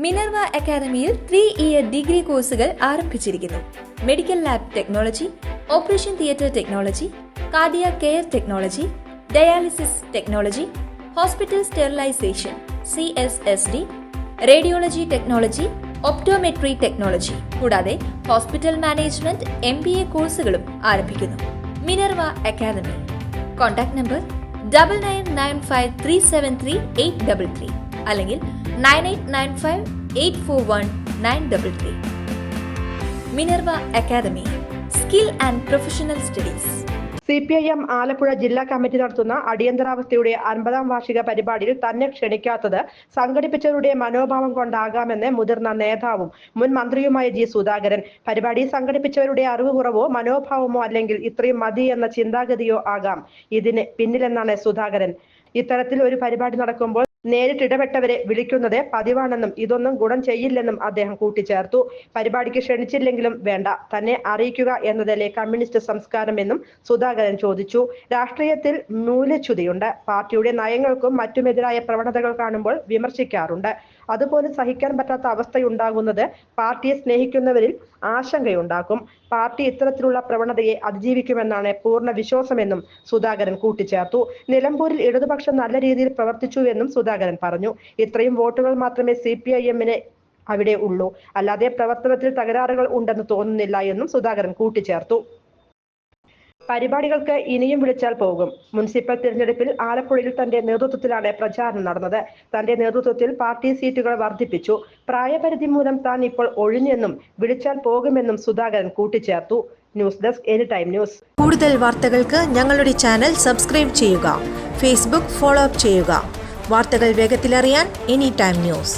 Minerva അക്കാദമിയിൽ 3-ഇയർ degree കോഴ്സുകൾ ആരംഭിച്ചിരിക്കുന്നു. Medical lab technology, operation theatre technology, cardiac care technology, dialysis technology, hospital sterilization (CSSD), radiology technology, optometry technology കൂടാതെ hospital management MBA കോഴ്സുകളും ആരംഭിക്കുന്നു. Minerva academy. Contact number 9995373833 അല്ലെങ്കിൽ 9895841933. Minerva academy, skill and professional studies. CPIM Alappuzha ജില്ലാ committee നടത്തുന്ന അടിയന്തരാവസ്ഥയുടെ 50-ാം വാർഷിക പരിപാടിയിൽ തന്നെ ക്ഷണിക്കാത്തത് സംഘടിപ്പിച്ചവരുടെ മനോഭാവം കൊണ്ടാകാമെന്ന് മുതിർന്ന നേതാവും മുൻ മന്ത്രിയുമായ G. സുധാകരൻ. പരിപാടി സംഘടിപ്പിച്ചവരുടെ അറിവ് കുറവോ മനോഭാവമോ അല്ലെങ്കിൽ ഇത്രയും മതി എന്ന ചിന്താഗതിയോ ആകാം ഇതിന് പിന്നിലെന്നാണ് സുധാകരൻ. ഇത്തരത്തിൽ ഒരു പരിപാടി നടക്കുമ്പോൾ നേരിട്ടിടപെട്ടവരെ വിളിക്കുന്നത് പതിവാണെന്നും ഇതൊന്നും ഗുണം ചെയ്യില്ലെന്നും അദ്ദേഹം കൂട്ടിച്ചേർത്തു. പരിപാടിക്ക് ക്ഷണിച്ചില്ലെങ്കിലും വേണ്ട, തന്നെ അറിയിക്കുക എന്നതല്ലേ കമ്മ്യൂണിസ്റ്റ് സംസ്കാരമെന്നും സുധാകരൻ ചോദിച്ചു. രാഷ്ട്രീയത്തിൽ മൂല്യച്യുതിയുണ്ട്. പാർട്ടിയുടെ നയങ്ങൾക്കും മറ്റുമെതിരായ പ്രവണതകൾ കാണുമ്പോൾ വിമർശിക്കാറുണ്ട്. അതുപോലും സഹിക്കാൻ പറ്റാത്ത അവസ്ഥയുണ്ടാകുന്നത് പാർട്ടിയെ സ്നേഹിക്കുന്നവരിൽ ആശങ്കയുണ്ടാക്കും. പാർട്ടി ഇത്തരത്തിലുള്ള പ്രവണതയെ അതിജീവിക്കുമെന്നാണ് പൂർണ്ണ വിശ്വാസമെന്നും സുധാകരൻ കൂട്ടിച്ചേർത്തു. നിലമ്പൂരിൽ ഇടതുപക്ഷം നല്ല രീതിയിൽ പ്രവർത്തിച്ചുവെന്നും സുധാകരൻ പറഞ്ഞു. ഇത്രയും വോട്ടുകൾ മാത്രമേ CPIM-ന് അവിടെ ഉള്ളൂ, അല്ലാതെ പ്രവർത്തനത്തിൽ തകരാറുകൾ ഉണ്ടെന്ന് തോന്നുന്നില്ല എന്നും സുധാകരൻ കൂട്ടിച്ചേർത്തു. പരിപാടികൾക്ക് ഇനിയും വിളിച്ചാൽ പോകും. മുനിസിപ്പൽ തിരഞ്ഞെടുപ്പിൽ ആലപ്പുഴയിൽ തന്റെ നേതൃത്വത്തിലാണ് പ്രചാരണം നടന്നത്. തന്റെ നേതൃത്വത്തിൽ പാർട്ടി സീറ്റുകൾ വർദ്ധിപ്പിച്ചു. പ്രായപരിധി മൂലം താൻ ഇപ്പോൾ ഒഴിഞ്ഞെന്നും വിളിച്ചാൽ പോകുമെന്നും സുധാകരൻ കൂട്ടിച്ചേർത്തു. News desk anytime news. കൂടുതൽ വാർത്തകൾക്ക് ഞങ്ങളുടെ ചാനൽ സബ്സ്ക്രൈബ് ചെയ്യുക. ഫേസ്ബുക്ക് ഫോളോ അപ്പ് ചെയ്യുക. വാർത്തകൾ വേഗത്തിലറിയാൻ എനിടൈം ന്യൂസ്.